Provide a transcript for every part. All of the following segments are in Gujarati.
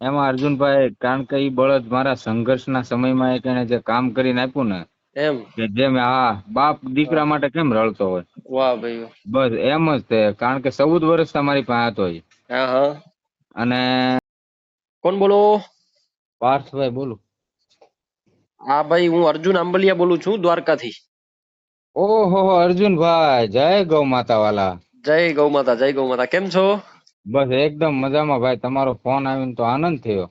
એમાં અર્જુનભાઈ, કારણ કે ઈ બળદ મારા સંઘર્ષના સમયમાં એક એને જે કામ કરીને આપ્યું ને, એમ. કે જેમ બાપ હા. દીકરા માટે કેમ રળતો હોય, વાહ ભાઈ વાહ. બસ એમ જ તે. કારણ કે 14 વર્ષ તમારી પાસે હતો ઈ. હા હા. અને કોણ બોલો? પાર્થભાઈ બોલું. હા ભાઈ, હું અર્જુન આંબલિયા બોલું છું, દ્વારકાથી. ઓહો અર્જુનભાઈ, જય ગૌ માતા વાલા. જય ગૌ માતા, જય ગૌ માતા. કેમ છો? બસ એકદમ મજામાં ભાઈ. તમારો ફોન આવીને તો આનંદ થયો.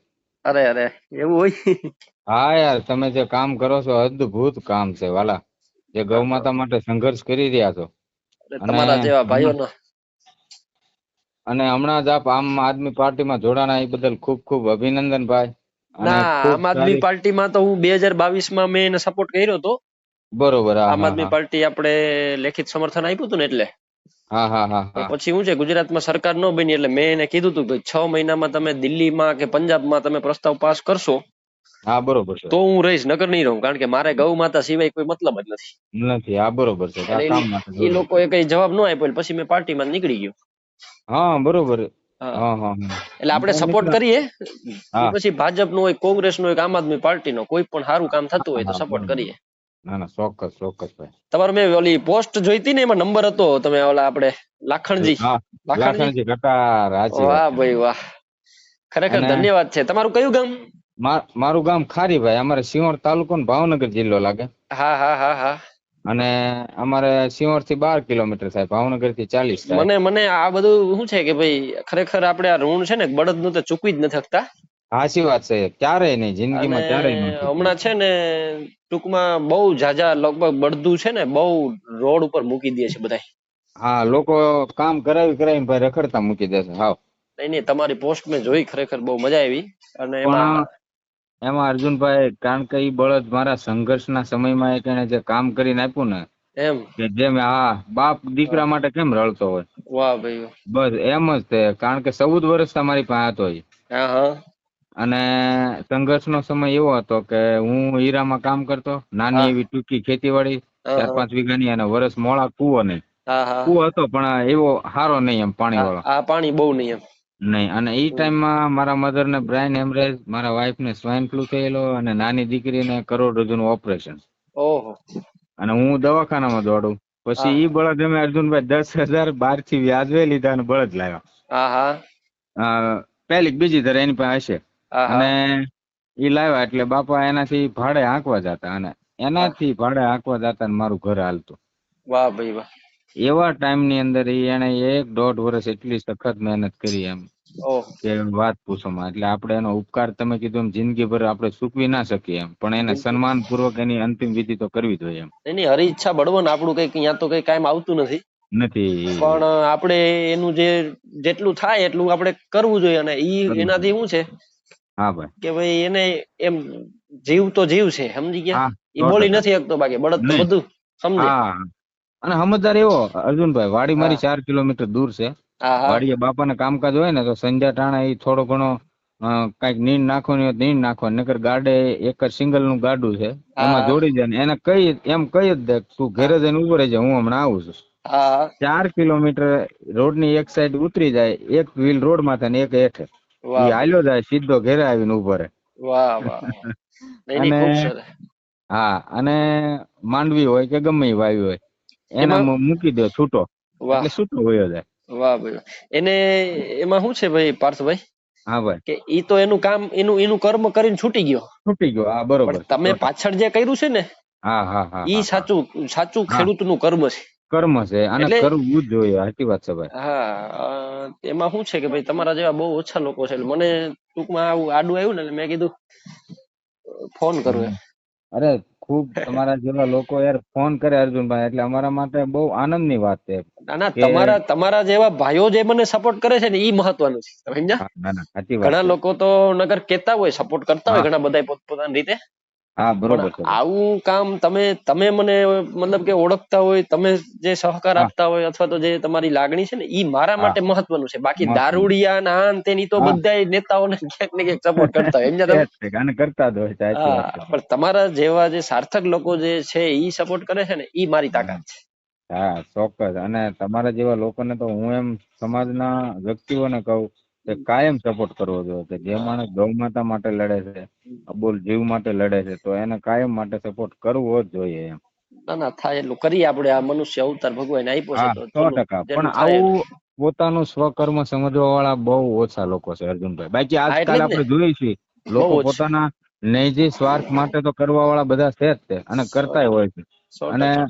અરે અરે, એવું હોય? હા યાર, તમે જે કામ કરો છો અદ્ભુત કામ છે વાલા. જે ગૌ માતા માટે સંઘર્ષ કરી રહ્યા છો. અને તમારા જેવા હમણાં ભાઈઓનો. હમણાં જ આપ આમ આદમી પાર્ટીમાં જોડાણા એ બદલ ખૂબ ખૂબ અભિનંદન ભાઈ. અને ના, ખૂબ આમ આદમી સારી. પાર્ટીમાં તો હું 2022માં મેં એને સપોર્ટ કર્યો હતો. બરોબર. હા આમ હા આદમી હા પાર્ટી આપણે લેખિત સમર્થન આપ્યું હતું ને એટલે. હા હા હા પણ હા. પછી શું છે, ગુજરાતમાં સરકાર ન બની એટલે મેં એને કીધું હતું કે 6 મહિનામાં તમે દિલ્હીમાં કે પંજાબમાં તમે પ્રસ્તાવ પાસ કરશો હા બરોબર છે. તો હું રહીશ, નકર નહીં રહું. કારણ કે મારે ગૌ માતા સિવાય કોઈ મતલબ જ નથી. નથી. હા બરોબર છે. આ એટલે કામ માટે એ જરૂરી છે. લોકોએ કઈ જવાબ ન આપ્યો એટલે પછી મેં પાર્ટીમાં નીકળી ગયો. હા બરોબર. હા, હા હા હા. એટલે આપણે મેં સપોર્ટ મિત્ર. કરીએ. એ હા પછી ભાજપનો હોય, કોંગ્રેસનો હોય કે આમ આદમી પાર્ટીનો, કોઈ પણ સારું કામ થતું હા હોય તો હા સપોર્ટ બરોબર. કરીએ. ના ના, ચોક્કસ ચોક્કસ ભાઈ. તમારે મેં ઓલી પોસ્ટ જોઈતી ને, એમાં નંબર હતો. તમે ઓલા આપણે લાખણજી. હા લાખણજી. લાખણજી કટાર, સાચી વાત વાહ છે. ભાઈ વાહ. ખરેખર અને ધન્યવાદ છે. તમારું કયું ગામ? મારું ગામ ખારી ભાઈ. અમારે સિંહોર તાલુકો ને ભાવનગર જિલ્લો લાગે. હા હા હા હા. અને અમારે સિંહોર થી 12 કિલોમીટર થાય, ભાવનગર થી 40 થાય. મને આ બધું શું છે કે ભાઈ, ખરેખર આપણે આ ઋણ છે ને બળદ નું તો ચૂકવી જ નથી શકતા. સાચી વાત છે. ક્યારેય નહીં, અને જિંદગીમાં ક્યારેય ન ચૂકવી. હમણાં છે ને ટૂંકમાં બહુ ઝાઝા લગભગ બળદું છે ને બહુ રોડ ઉપર મૂકી દે છે બધા. હા, લોકો કામ કરાવીને ભાઈ રખડતા મૂકી દેશે. હાવ. નહીં નહીં, તમારી પોસ્ટ મેં જોઈ, ખરેખર બહુ મજા આવી. અને એમાં પણ એમાં અર્જુનભાઈ, કારણ કે ઈ બળદ મારા સંઘર્ષના સમયમાં એક એને જે કામ કરીને આપ્યું ને, એમ. કે જેમ બાપ દીકરા માટે કેમ રળતો હોય, વાહ ભાઈ વાહ. બસ એમ જ તે. કારણ કે 14 વર્ષ તમારી પાસે હતો ઈ. હા હા. અને સંઘર્ષનો સમય એવો હતો કે હું હીરામાં કામ કરતો. નાની હા એવી ટૂંકી ખેતીવાડી, હા હા 4-5 વીઘાની, અને વર્ષ મોળા કૂવો નહીં. હા હા કૂવો હતો પણ એવો સારો નહીં, એમ પાણી હા. વાળો આ પાણી બહુ નહીં એમ. નહીં. અને ઈ ટાઈમમાં મારા મધર ને બ્રેઇન હેમરેજ, મારા વાઈફ ને સ્વાઇન ફ્લુ થયેલો, અને નાની દીકરીને કરોડરજ્જુનું ઓપરેશન. ઓહો. અને હું દવાખાનામાં દોડું. પછી હા ઈ બળદ અમે અર્જુનભાઈ 10,000 બહાર થી વ્યાજવે લીધા અને બળદ લાવ્યા. હા હા પહેલી કે બીજી ધરે એની પાસે હશે. હા અને હા ઈ લાવ્યા એટલે બાપા એનાથી ભાડે હાંકવા જતા, અને હા. એનાથી ભાડે હાંકવા જતા ને મારું ઘર હાલતું. વાહ ભાઈ વાહ. એવા ટાઈમની અંદર એને 1-1.5 વર્ષ એટલી સખત મહેનત કરી એમ, ઓહ. કે વાત પૂછોમાં. એટલે આપણે એનો ઉપકાર, તમે કીધું એમ, જિંદગીભર આપણે ચૂકવી ના શકીએ એમ, પણ એને બિલકુલ. સન્માન પૂર્વક એની અંતિમ વિધિ તો કરવી જોઈએ એમ. એની હરી ઈચ્છા બળવન આપણું કઈક અહીંયા તો કઈ કાયમ આવતું નથી. પણ નથી. આપણે એનું જેટલું થાય એટલું આપણે કરવું જોઈએ. અને ઈ કરવું એનાથી જોઈએ. શું છે હા ભાઈ. કે ભાઈ એને એમ જીવ તો જીવ છે, સમજી ગયા. હા, એ 100%. બોલી નથી શકતો, બાકી બળદ તો નહીં. બધું સમજે. હા. અને સમજદાર એવો અર્જુનભાઈ, વાડી હા મારી 4 કિલોમીટર દૂર છે. હા હા વાડીએ બાપાને કામકાજ હોય ને તો સંધ્યા ટાણા એ થોડો ઘણો કઈક નીંદ નાખવાની હોય તો નીંદ નાખવાની, નકર ગાડે એક જ સિંગલ નું ગાડું છે, એમાં હા જોડી દે ને એને કહી જ દે, તું ઘેરે જઈને ઉભો રહેજે, હું હમણાં આવું છું. હા. 4 કિલોમીટર રોડ ની એક સાઈડ ઉતરી જાય, એક વ્હીલ રોડ માં થાય ને એક હેઠે. વાહ ઈ ભાઈ. હાલ્યો જાય સીધો ઘેરે આવીને ઉભો રહે. વાહ વાહ. નહીં નહીં, અને ખુબ સરસ. હા, અને માંડવી હોય કે ગમે એ વાયુ હોય, એને એમાં મૂકી દો છૂટો, વાહ. એટલે છૂટો વયો જાય. વાહ ભાઈ વાહ. એને એમાં શું છે ભાઈ પાર્થભાઈ, હા ભાઈ. કે ઈ તો એનું કામ એનું કર્મ કરીને છૂટી ગયો. છૂટી ગયો. હા પણ બરોબર છે. તમે પાછળ જે કર્યું છે ને, હા હા હા ઈ હા હા સાચું સાચું હા. ખેડૂતનું કર્મ છે. કર્મ છે, અને એટલે કરવું જ જોઈએ. સાચી વાત છે ભાઈ. એમાં શું છે કે ભાઈ તમારા જેવા બહુ ઓછા લોકો છે. એટલે મને ટૂંકમાં આવું આડું આવ્યું ને એટલે મેં કીધું ફોન કરું એમ. અરે ખુબ તમારા જેવા લોકો યાર ફોન કરે અર્જુનભાઈ, એટલે અમારા માટે બહુ આનંદની વાત છે ના ના, કે તમારા જેવા ભાઈઓ જે મને સપોર્ટ કરે છે ને, ઈ મહત્વનું છે. તમે સમજ્યા? હા, ના ના, સાચી વાત ઘણા છે. લોકો તો નગર કેતા હોય, સપોર્ટ કરતા હોય હા ઘણા બધા પોતપોતાની રીતે. હા પણ બરોબર છે ભાઈ. આવું કામ તમે મને મતલબ કે ઓળખતા હોય, તમે જે સહકાર હા આપતા હોય, અથવા તો જે તમારી લાગણી છે ને, ઈ મારા હા માટે મહત્વનું છે. બાકી મહત્વનું. દારૂડિયા ના આન તેની તો હા બધા નેતાઓને ક્યાંક ને ક્યાંક સપોર્ટ કરતા હોય, સમજ્યા છે તમે? જ તે. અને કરતા જ હોય છે. સાચી વાત છે. પણ તમારા જેવા જે સાર્થક લોકો જે છે, ઈ સપોર્ટ કરે છે ને, ઈ મારી હા તાકાત છે. હા, ચોક્કસ. અને તમારા જેવા લોકોને તો હું એમ સમાજના વ્યક્તિઓને કહું તે કાયમ સપોર્ટ કરવો જોઈએ કે જે માણસ ગૌ માતા માટે લડે છે, અબોલ જીવ માટે લડે છે, તો એને કાયમ માટે સપોર્ટ કરવો જ જોઈએ એમ. ના ના થાય એટલું કરીએ આપણે. આ મનુષ્ય અવતાર ભગવાન આપ્યો છે હા, તો 100%. પણ જેટલું થાય આવું એટલું. પોતાનું સ્વકર્મ સમજવા વાળા બહુ ઓછા લોકો છે અર્જુનભાઈ. બાકી હા એટલે આજકાલ જ ને, આપણે જોઈએ છીએ બહુ લોકો જ પોતાના નૈજી સ્વાર્થ માટે તો કરવા વાળા બધા છે જ તે, અને કરતાય હોય છે. અને 100%.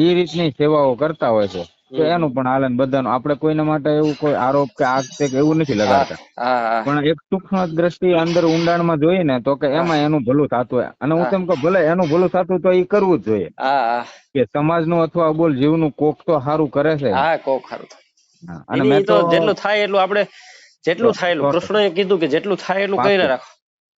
એ રીતની સેવાઓ કરતા હોય છે. તો હમ એનું પણ હાલન બધાનું, આપણે કોઈના માટે એવું કોઈ આરોપ કે આક્ષેપ એવું નથી હા લગાડતા. હા હા પણ એક સૂક્ષ્મ દ્રષ્ટિ અંદર ઊંડાણમાં જોઈએ ને તો કે હા એમાં એનું ભલું થતું હોય. અને હું હા તેમ કહું ભલે એનું ભલું થતું તો એ કરવું જ જોઈએ, હા હા કે સમાજનું અથવા અબોલ જીવનું કોક તો સારું કરે છે. હા કોક ખરું. હા, અને એની મેં તો જેટલું થાય એટલું આપણે, જેટલું થાય એટલું 100% કૃષ્ણએ કીધું કે જેટલું થાય એટલું કરીને પાકું. રાખો.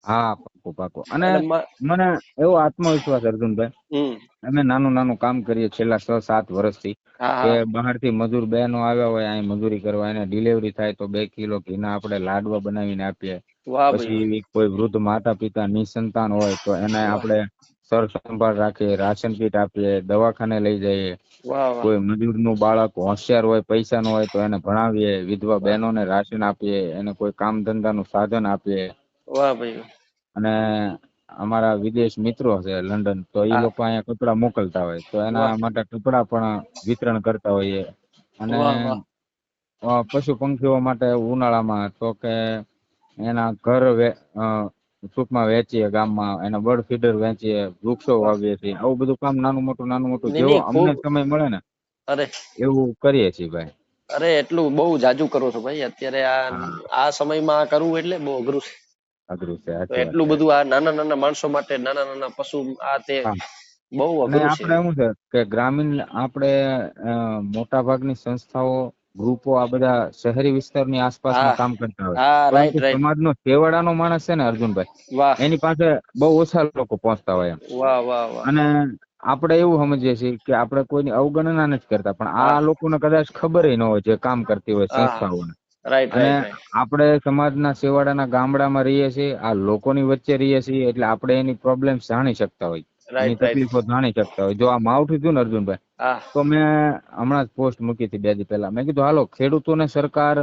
હા, પાકું પાકું. અને એટલે મને એવો આત્મવિશ્વાસ અર્જુનભાઈ, હમ અમે નાનું નાનું કામ કરીએ છેલ્લા 6-7 વર્ષથી, હા કે હા બહારથી મજૂર બહેનો આવ્યા હોય અહીં મજૂરી કરવા, એને ડિલિવરી થાય તો 2 કિલો ઘીના આપણે લાડવા બનાવીને આપીએ. વાહ ભાઈ વાહ. પછી કોઈ વૃદ્ધ માતા પિતા નિસંતાન હોય તો એને વાહ આપણે સર સંભાળ રાખીએ, રાશન કીટ આપીએ, દવાખાને લઈ જઈએ. વાહ વાહ કોઈ મજૂરનું બાળક હોશિયાર હોય, પૈસા નું હોય તો એને ભણાવીએ. વિધવા વાહ બહેનોને રાશન આપીએ, એને કોઈ કામ ધંધાનું સાધન આપીએ. વાહ ભાઈ. અને અમારા વિદેશ મિત્રો છે લંડન, તો એ હા લોકો અહીંયા કપડા મોકલતા હોય તો વાહ એના માટે કપડા પણ વિતરણ કરતા હોઈએ. અને વાહ વાહ. પશુ પંખીઓ માટે ઉનાળામાં તો કે એના ઘર ટૂંકમાં વેચીએ, ગામમાં એના બર્ડ ફીડર વેચીએ, વૃક્ષો વાહ વાવીએ છીએ. આવું બધું કામ નાનું મોટું નહીં જેવો નહીં અમને ખૂબ. સમય મળે ને અરે એવું કરીએ છીએ ભાઈ. અરે એટલું બહુ જાજુ કરો છો ભાઈ અત્યારે. હા, આ સમયમાં આ કરવું એટલે બહુ અઘરું છે. અઘરું છે, તો સાચી વાત એટલું છે. બધું આ નાના નાના માણસો માટે, નાના નાના પશુ, આ તે હા, બહુ અને અઘરું છે. આપણે શું છે કે ગ્રામીણ આપણે મોટા ભાગની સંસ્થાઓ, ગ્રુપો આ બધા શહેરી વિસ્તારની હા આસપાસમાં કામ કરતા હોય, હા પરંતુ રાઈટ રાઈટ. સમાજનો છેવાડાનો માણસ છે ને અર્જુનભાઈ, વાહ એની પાસે બહુ ઓછા લોકો પહોંચતા હોય એમ. વાહ વાહ વાહ. અને આપણે એવું સમજીએ છીએ કે આપણે કોઈની અવગણના નથી કરતા, પણ હા આ લોકોને કદાચ ખબર ન હોય જે કામ કરતી હોય હા સંસ્થાઓને. રાઈટ અને રાઈટ રાઈટ. આપણે સમાજના છેવાડાના ગામડામાં રહીએ છીએ, આ લોકોની વચ્ચે રહીએ છીએ, એટલે આપણે એની પ્રોબ્લેમ જાણી શકતા હોય, એની રાઈટ રાઈટ. તકલીફો જાણી શકતા હોય. જો આ માવઠું થયું ને અર્જુનભાઈ, હા તો મેં હમણાં જ પોસ્ટ મૂકી હતી 2 દી પહેલા. મેં કીધું હાલો ખેડૂતોને સરકાર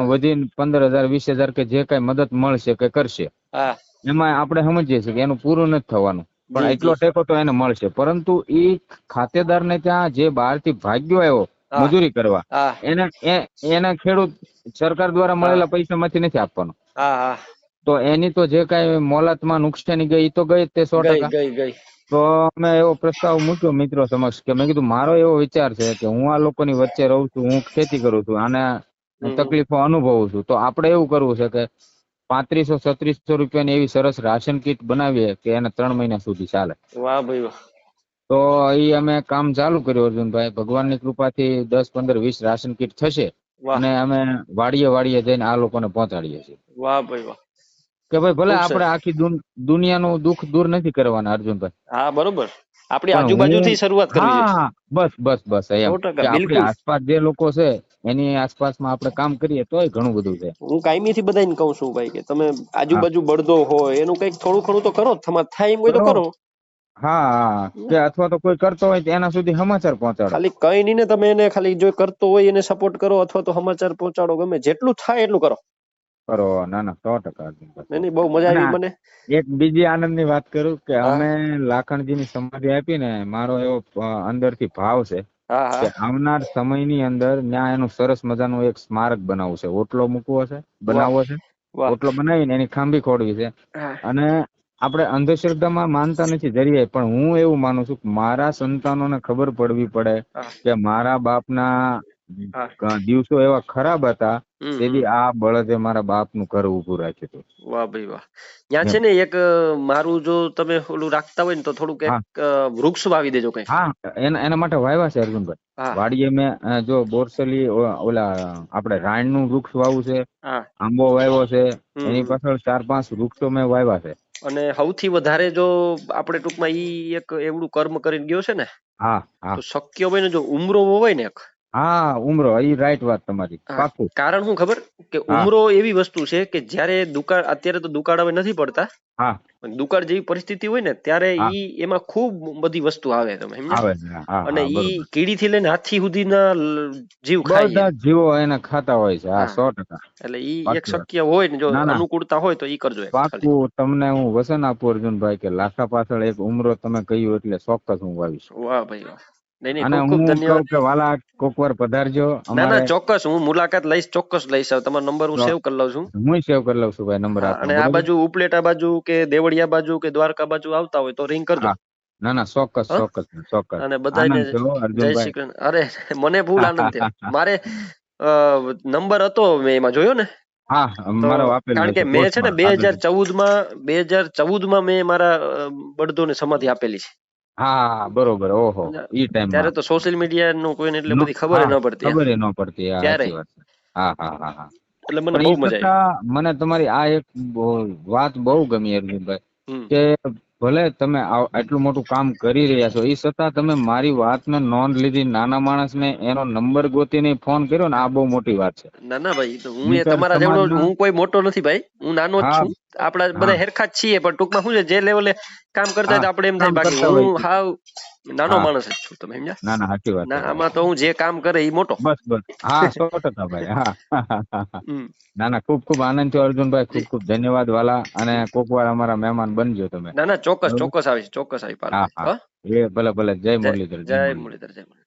વધીને 15,000 20,000 કે જે કઈ મદદ મળશે કે કરશે, હા એમાં આપણે સમજીએ છીએ કે એનું પૂરું નથી થવાનું, પણ જી એટલો જી. ટેકો તો એને મળશે. પરંતુ એ ખાતેદારને ત્યાં જે બહારથી ભાગ્યો આવ્યો હા મજૂરી કરવા, હા એને એને ખેડૂત સરકાર દ્વારા હા મળેલા પૈસામાંથી નથી આપવાનો. હા હા. તો એની તો જે કઈ મોલાતમાં નુકસાની ગઈ એ તો ગઈ જ તે ગઈ 100%. ગઈ ગઈ. તો અમે એવો પ્રસ્તાવ મૂક્યો મિત્રો સમક્ષ કે મેં કીધું મારો એવો વિચાર છે કે હું આ લોકોની વચ્ચે રહું છું, હું ખેતી કરું છું, આને હમ. તકલીફો અનુભવું છું, તો આપણે એવું કરવું છે કે 3500-3600 રૂપિયાની એવી સરસ રાશન કીટ બનાવીએ કે એને 3 મહિના સુધી ચાલે. વાહ ભાઈ વાહ. તો એ અમે કામ ચાલુ કર્યું અર્જુનભાઈ. ભગવાનની કૃપાથી 10, 15, 20 રાશન કીટ થશે, વાહ અને અમે વાડીએ જઈને આ લોકોને પહોંચાડીએ છીએ. વાહ ભાઈ વાહ. કે ભાઈ ભલે ખુબ આપણે સરસ. આખી દુનિયાનું દુઃખ દૂર નથી કરવાના અર્જુનભાઈ, હા બરોબર. આપણી પણ હું આજુબાજુથી શરૂઆત કરવી જોઈએ. હા બસ એમ કે 100% આપણી બિલકુલ. આસપાસ જે લોકો છે એની આસપાસમાં આપણે કામ કરીએ તોય ઘણું બધું છે. હું કાયમીથી બધાને કહું છું ભાઈ કે તમે હા, આજુબાજુ બળદો હોય એનું કંઈક થોડું ઘણું તો કરો. તમારે થાય એમ હોય તો કરો. કરો. હા, કે અથવા તો કોઈ કરતો હોય તો એના સુધી સમાચાર પહોંચાડો. ખાલી કઈ નહીં ને, તમે એને ખાલી જો કરતો હોય એને સપોર્ટ કરો, અથવા તો સમાચાર પહોંચાડો. ગમે જેટલું થાય એટલું કરો. કરો, ના ના 100%. નહીં નહીં, બહુ મજા અને આવી મને. એક બીજી આનંદની વાત કરું કે હા અમે લાખણજીની સમાધિ આપી ને, મારો એવો અંદરથી ભાવ છે હા કે હા. આવનાર સમયની અંદર ત્યાં એનું સરસ મજાનું એક સ્મારક બનાવવું છે, ઓટલો મૂકવો છે, વાહ બનાવવો છે. વાહ. ઓટલો બનાવીને એની ખાંભી ખોડવી છે. હા અને આપણે અંધશ્રદ્ધામાં માનતા નથી જરીએ, પણ હું એવું માનું છું કે મારા સંતાનોને ખબર પડવી પડે હા કે મારા બાપના હા. દિવસો એવા ખરાબ હતા, હમ. તેથી આ બળદે મારા બાપનું ઘર ઊભું રાખ્યું હતું. વાહ ભાઈ વાહ. ત્યાં છે એમ. ને એક મારું, જો તમે ઓલું રાખતા હોય ને તો થોડુંક એક હા વૃક્ષ વાવી દેજો કઈ. હા, એના માટે વાવ્યા છે અર્જુનભાઈ. હા વાડીએ મેં જો બોરસલી ઓલા આપણે રાયણનું વૃક્ષ વાવ્યું છે, હા. આંબો વાવ્યો છે, એની હમ. પાછળ 4-5 વૃક્ષો મેં વાવ્યા છે. અને સૌથી વધારે જો આપણે ટૂંકમાં ઈ એક એવડું કર્મ કરીને ગયો છે ને, હા હા તો શક્ય હોય ને જો ઉમરો હોય ને એક. હા, ઉમરો એ રાઈટ વાત તમારી, હા. પાકું. કારણ શું ખબર કે હા ઉમરો એવી વસ્તુ છે કે જયારે અત્યારે તો દુકાળ હવે નથી પડતા. હા દુકાળ જેવી પરિસ્થિતિ હોય ને ત્યારે હા ઈ એમાં ખૂબ બધી વસ્તુ આવે, તમે સમજ્યા? આવે છે હા અને હા ઈ બરોબર કીડી થી લઈને હાથી સુધીના જીવ ખાય બધા એમ. જીવો એને ખાતા હોય છે હા હા 100%. એટલે ઈ એક સાચી વાત. શક્ય હોય ને, જો ના ના અનુકૂળતા હોય તો ઈ કરજો એક ખાલી. પાકું તમને હું વસન આપું અર્જુનભાઈ કે લાખા પાછળ એક ઉમરો તમે કહ્યું એટલે ચોક્કસ હું વાવીશ. વાહ ભાઈ વાહ. નહીં નહીં, અને ખૂબ ખૂબ હું કહું ધન્યવાદ. કે વાલા કોક વાર પધારજો ના ના અમારે. ચોક્કસ હું મુલાકાત લઈશ, ચોક્કસ લઈશ. હવે તમારો નંબર હું તો સેવ કરી લઉં છું. હું સેવ કરી લઉં છું ભાઈ નંબર હા, આપનો અને આ બરોબર. બાજુ ઉપલેટા બાજુ કે દેવળિયા બાજુ કે દ્વારકા બાજુ આવતા હોય તો રિંગ કરજો. હા ના ના ચોક્કસ હા, ચોક્કસ ચોક્કસ. અને બધાને આનંદ થયો જય અર્જુનભાઈ. શ્રી કૃષ્ણ. અરે મને ફૂલ આનંદ થયો. મારે નંબર હતો, મેં એમાં જોયો ને. હા તો મારો આપેલો કારણ કે છે મેં છે ને પોસ્ટમાં આગળ. 2014માં મેં મારા બળદોને સમાધિ આપેલી છે. હા બરોબર ઓહો. સમજ્યા? ઈ ત્યારે ટાઈમમાં તો સોશિયલ મીડિયા નું કોઈને એટલે બધી ખબર હા ન પડતી એમ ખબર ન પડતી હા ત્યારે. સાચી વાત છે. હા હા હા હા. એટલે મને પણ બહુ એ મજા આવી. છતાં મને તમારી આ એક વાત બહુ ગમી અરવિંદભાઈ હમ. કે ભલે તમે આટલું મોટું કામ કરી રહ્યા છો એ છતાં તમે મારી વાતને નોંધ લીધી, નાના માણસને એનો નંબર ગોતીને ફોન કર્યો ને, આ બહુ મોટી વાત છે. ના ના ભાઈ, તો હું એ નહીંતર તમારા જેવડો, સમાજના હું કોઈ મોટો નથી ભાઈ, હું નાનો જ હા છું. આપડા હા બધા હેરખા જ છીએ, પણ ટૂંકમાં શું છે, જે લેવલે કામ કરતા હોય હા તો આપણે એમ થાય, કામ બાકી કરતા હોય હું છે. હાવ નાનો હા માણસ જ છું, તમે સમજ્યા? ના ના સાચી વાત છે ના, ભાઈ. આમાં તો હું જે કામ કરે એ મોટો. બસ બસ હા 100% ભાઈ હા હમ. ના ના ખૂબ ખૂબ આનંદ થયો અર્જુનભાઈ, ખૂબ જી. ખૂબ ધન્યવાદ વાલા. અને હમ. કોક વાર અમારા મહેમાન બનજો તમે. ના ના ચોક્કસ બરોબર ચોક્કસ આવીશ, ચોક્કસ આવી હા પાલભાઈ. હા હા, એ ભલે ભલે. જય જય મુરલીધર જય જય મુરલીધર. મુરલીધર, જય મુરલીધર.